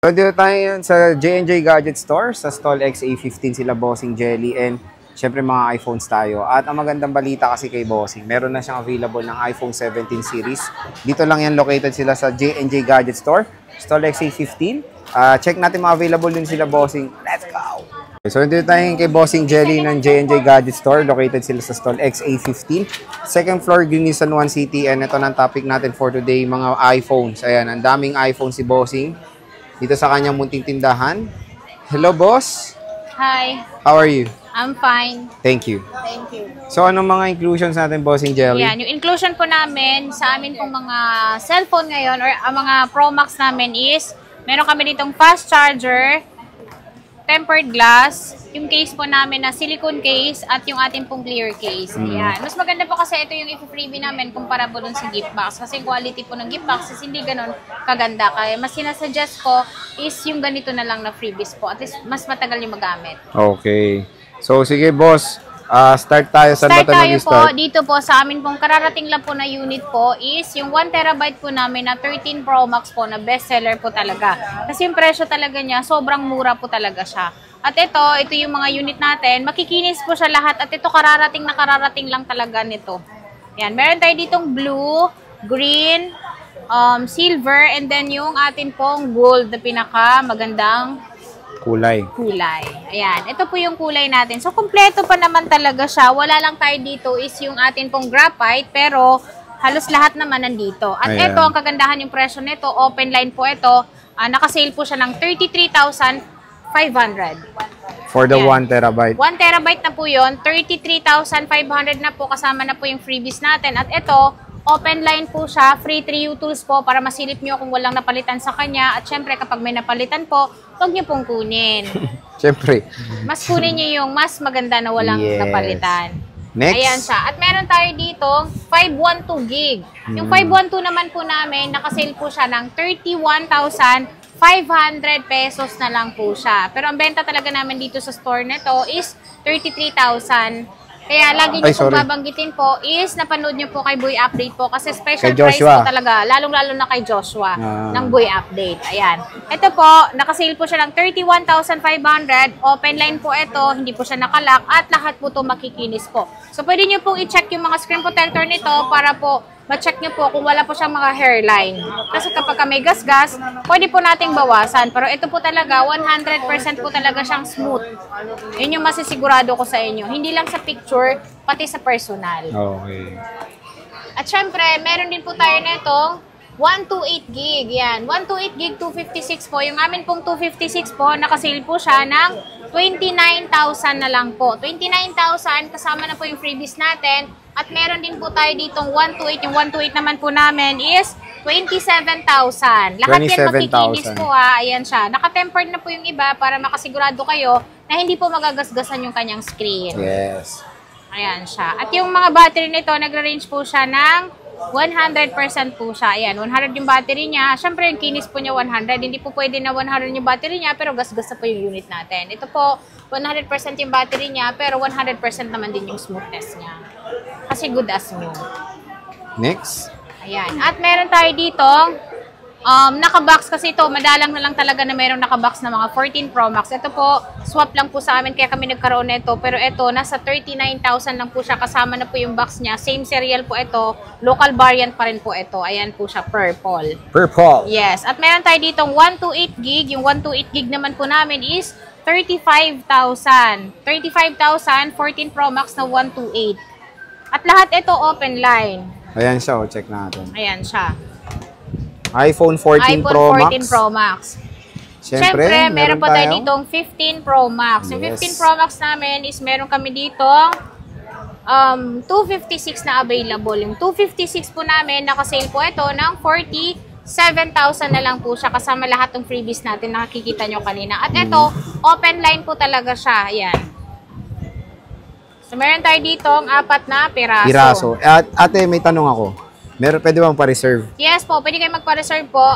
So, dito tayo yun sa J&J Gadget Store, sa stall XA15 sila Bossing Jelly, and syempre mga iPhones tayo. At ang magandang balita kasi kay Bossing, meron na siyang available ng iPhone 17 series. Dito lang yan located sila sa J&J Gadget Store, stall XA15. Check natin mga available din sila Bossing. Let's go! So, dito tayo kay Bossing Jelly ng J&J Gadget Store, located sila sa stall XA15. Second floor, Green San Juan City, and ito ng topic natin for today, mga iPhones. Ayan, ang daming iPhones si Bossing dito sa kanyang munting tindahan. Hello, boss. Hi. How are you? I'm fine. Thank you. Thank you. So, anong mga inclusions natin, Bossing Jelly? Yan, yung inclusion po namin sa amin pong mga cellphone ngayon or ang mga Pro Max namin is meron kami ditong fast charger, tempered glass, yung case po namin na silicone case at yung ating pong clear case. Ayan. Mas maganda po kasi ito yung i-freebie namin kumpara po dun sa gift box. Kasi yung quality po ng gift box is hindi ganun kaganda. Kaya mas sinasuggest ko is yung ganito na lang na freebies po. At least mas matagal yung magamit. Okay. So, sige, boss. Start tayo. Saan ba tayo po, dito po sa amin pong kararating lang po na unit po is yung 1 terabyte po namin na 13 Pro Max po na bestseller po talaga. Kasi yung presyo talaga niya, sobrang mura po talaga siya. At ito yung mga unit natin. Makikinis po siya lahat at ito kararating lang talaga nito. Yan, meron tayo ditong blue, green, silver, and then yung atin pong gold na pinaka magandang kulay. Ayan. Ito po yung kulay natin. So, kumpleto pa naman talaga siya. Wala lang tayo dito is yung atin pong graphite, pero halos lahat naman nandito. At ito, ang kagandahan yung presyo nito, open line po ito. Nakasale po siya ng 33,500. For the 1 terabyte. 1 terabyte na po yun. 33,500 na po. Kasama na po yung freebies natin. At ito, open line po siya. Free 3U tools po para masilip nyo kung walang napalitan sa kanya. At syempre, kapag may napalitan po, huwag nyo pong kunin. Syempre. Mas kunin nyo yung mas maganda na walang napalitan. Next. Ayan siya. At meron tayo dito 512 gig. Yung 512 naman po namin, nakasale po siya ng 31,500 pesos na lang po siya. Pero ang benta talaga namin dito sa store nito is 33,000. Kaya lagi nyo pong babanggitin po is napanood nyo po kay Boy Update po kasi special price po talaga. Lalong-lalo na kay Joshua ng Boy Update. Ayan. Ito po, nakasale po siya ng 31,500. Open line po ito. Hindi po siya nakalock at lahat po ito makikinis po. So, pwede nyo pong i-check yung mga screen protector nito para po ma-check nyo po kung wala po siyang mga hairline. Kasi kapag may gas-gas, pwede po nating bawasan. Pero ito po talaga, 100% po talaga siyang smooth. Yun yung masisigurado ko sa inyo. Hindi lang sa picture, pati sa personal. Okay. At syempre, meron din po tayo netong 128 gig. Yan, 128 gig, 256 po. Yung amin pong 256 po, nakasale po siya ng 29,000 na lang po. 29,000, kasama na po yung freebies natin. At meron din po tayo ditong 128. Yung 128 naman po namin is 27,000. Lahat yan makikinis po ha. Ayan siya. Naka-tempered na po yung iba para makasigurado kayo na hindi po magagasgasan yung kanyang screen. Yes. Ayan siya. At yung mga battery nito, nag-range po siya ng 100% po siya. Ayan, 100 yung battery niya. Siyempre, yung kinis po niya 100. Hindi po pwede na 100 yung battery niya, pero gasgas na po yung unit natin. Ito po, 100% yung battery niya, pero 100% naman din yung smoothness niya. Kasi good as new. Next. Ayan. At meron tayo dito, naka-box kasi ito, madalang na lang talaga na mayroong naka-box na mga 14 Pro Max. Ito po, swap lang po sa amin kaya kami nagkaroon nito. Pero ito, nasa 39,000 lang po siya. Kasama na po yung box niya. Same serial po ito. Local variant pa rin po ito. Ayan po siya, purple. Purple. Yes. At meron tayo dito 128 gig. Yung 128 gig naman po namin is 35,000. 35,000, 14 Pro Max na 128. At lahat ito open line. Ayan siya, check natin. Ayan siya. iPhone 14 Pro Max. 14 Pro Max. Siyempre, meron pa tayo ditong 15 Pro Max. Yung 15 Pro Max namin is meron kami ditong 256 na available. Yung 256 po namin, nakasale po ito ng 47,000 na lang po siya kasama lahat ng freebies natin nakikita nyo kanina. At ito, open line po talaga siya. Ayan. So, meron tayo ditong 4 na piraso. At ate, may tanong ako. Pwede bang pa-reserve? Yes po, pwede kayo magpa-reserve po.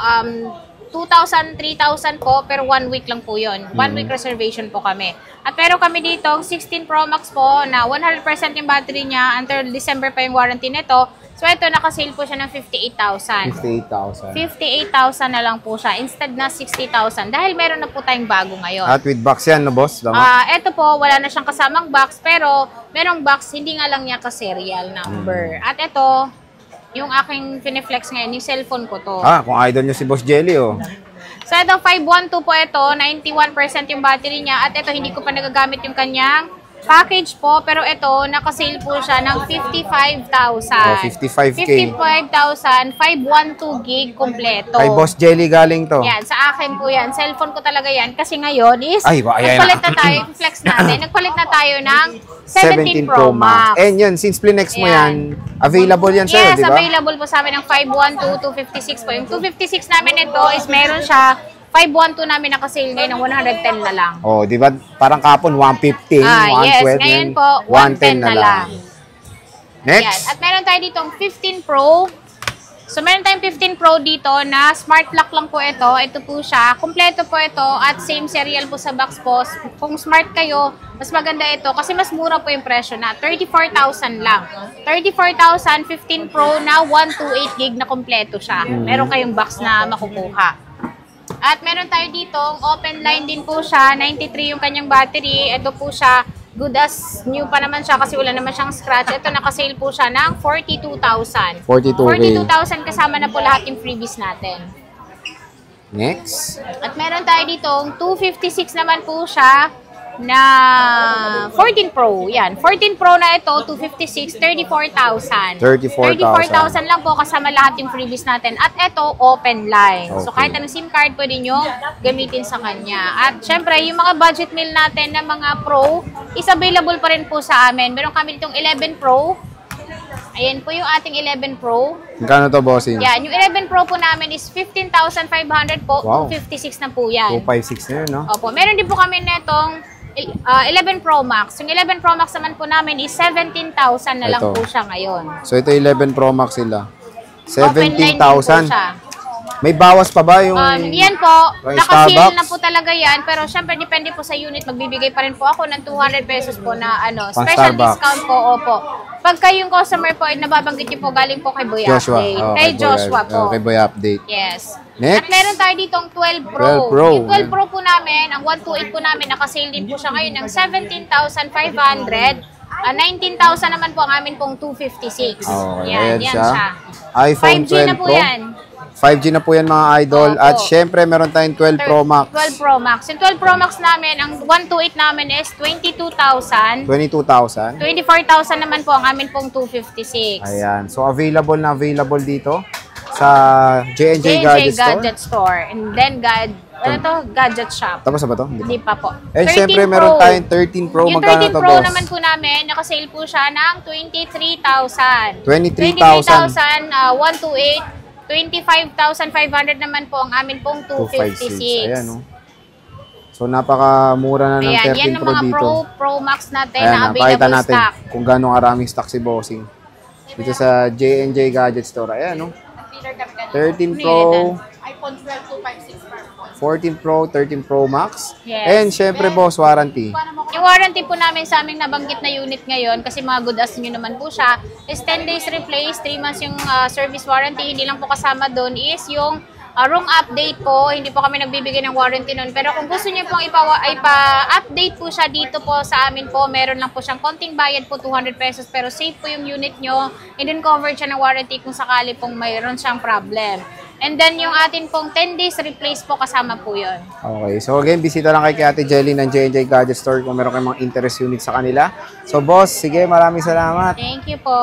2,000, 3,000 po, pero 1 week lang po yun. 1 week reservation po kami. At pero kami dito, 16 Pro Max po, na 100% yung battery niya, until December pa yung warranty nito. So, So, ito, nakasale po siya ng 58,000. 58,000. 58,000 na lang po siya instead na 60,000 dahil meron na po tayong bago ngayon. At with box yan, no, boss? Ito po, wala na siyang kasamang box pero merong box, hindi nga lang niya ka-serial number. At ito, yung aking pineflex ngayon, yung cellphone ko to. Kung idol nyo si Boss Jelly, oh. So, ito, 512 po ito, 91% yung battery niya. At ito, hindi ko pa nagagamit yung kanyang package po, pero ito, nakasale po siya ng 55,000. 55K. 55,000, 512 gig kompleto. Kay Boss Jelly galing to. Yan, sa akin po yan. Cellphone ko talaga yan. Kasi ngayon is, ayan nagpalit na tayo, flex natin, nagpalit na tayo ng 17 Pro Max. And yun, since Plinex mo yan, available yan sa'yo, yes, di ba? available po sa amin ng 512, 256 po. Yung 256 namin ito is meron siya 512 namin nakasale ngayon ng 110 na lang. Oh, di ba? Parang kapon 115, 112. Yes, ngayon po 110 na lang. Next. Yan. At meron tayo ditong 15 Pro. So, meron tayong 15 Pro dito na smart lock lang po ito. Ito po siya. Kompleto po ito at same serial po sa box po. Kung smart kayo, mas maganda ito kasi mas mura po yung presyo na 34,000 lang. 34,000, 15 Pro na 128 gig na kompleto siya. Meron kayong box na makukuha. At meron tayo dito, open line din po siya, 93 yung kanyang battery. Ito po siya, good as new pa naman siya kasi wala naman siyang scratch. Ito nakasale po siya ng 42,000. 42,000 kasama na po lahat yung freebies natin. Next. At meron tayo dito, 256 naman po siya na 14 Pro. Yan, 14 Pro na ito, 256, 34,000. 34,000 lang po kasama lahat yung freebies natin. At ito, open line. Okay. So kahit anong SIM card pwede nyo gamitin sa kanya. At syempre, yung mga budget meal natin na mga Pro is available pa rin po sa amin. Meron kami ditong 11 Pro. Ayan po yung ating 11 Pro. Magkano to, bossing? Yan, yung 11 Pro po namin is 15,500 po. Wow. 256 na po yan. 256 na yun, no? Opo. Meron din po kami netong 11 Pro Max. Yung 11 Pro Max naman po namin is 17,000 na lang po siya ngayon. So, ito 11 Pro Max sila. Open line din po 17,000. siya. May bawas pa ba yung... Yan po, yung nakasale Starbucks? na po talaga yan. Pero syempre, depende po sa unit. Magbibigay pa rin po ako ng 200 pesos po na special Starbucks. discount po. Opo. Pagka yung customer po ay nababanggit niyo po, galing po kay Boy Joshua. Update. Oh, Kay Joshua po. Kay Boy Update. Yes. Next. At meron tayo ditong 12 Pro. 12 Pro. Yung 12 Pro po namin, ang 128 po namin, nakasale din po siya ngayon ng 17,500. 19,000 naman po ang amin pong 256. Okay, Yan siya. iPhone 5G 12 na po Pro. yan. 5G na po yan mga idol. Opo. At syempre, meron tayong 12 Pro Max. 12 Pro Max. Yung 12 Pro Max namin, ang 128 namin is 22,000. 22,000. 24,000 naman po ang amin pong 256. Ayan. So, available dito sa J&J Gadget Store. Gadget Store. And then, Gadget Shop. Tapos na ba to? Hindi pa po. And 13 syempre, Pro. meron tayong 13 Pro. Yung Magkano 13 to, Pro boss? naman po namin, nakasale po siya ng 23,000. 23,000. 128. 25,500 naman po ang amin pong 256. Ayan, no? So, napakamura na ng Ayan, 13 yan ang Pro mga dito. Pro Max natin Ayan, na pakita available natin stock. kung gano'ng karaming stock si Bossing. Dito sa J&J Gadget Store. Ayan, no? 13 Pro, iPhone 12, 256 per phone. 14 Pro, 13 Pro Max. Yes. And syempre, boss, warranty. Yung warranty po namin sa aming nabanggit na unit ngayon, kasi mga good as nyo naman po siya, is 10 days replace, 3 months yung service warranty. Hindi lang po kasama doon is yung room update po. Hindi po kami nagbibigay ng warranty noon. Pero kung gusto niyo pong ipa-update po siya dito po sa amin po, meron lang po siyang konting bayad po, 200 pesos. Pero safe po yung unit nyo. And then covered siya ng warranty kung sakali pong mayroon siyang problem. And then yung atin pong 10 days replace po, kasama po yun. Okay. So again, bisita lang kay Ate Jelly ng J&J Gadget Store kung meron kayong mga interest unit sa kanila. So boss, sige, maraming salamat. Thank you po.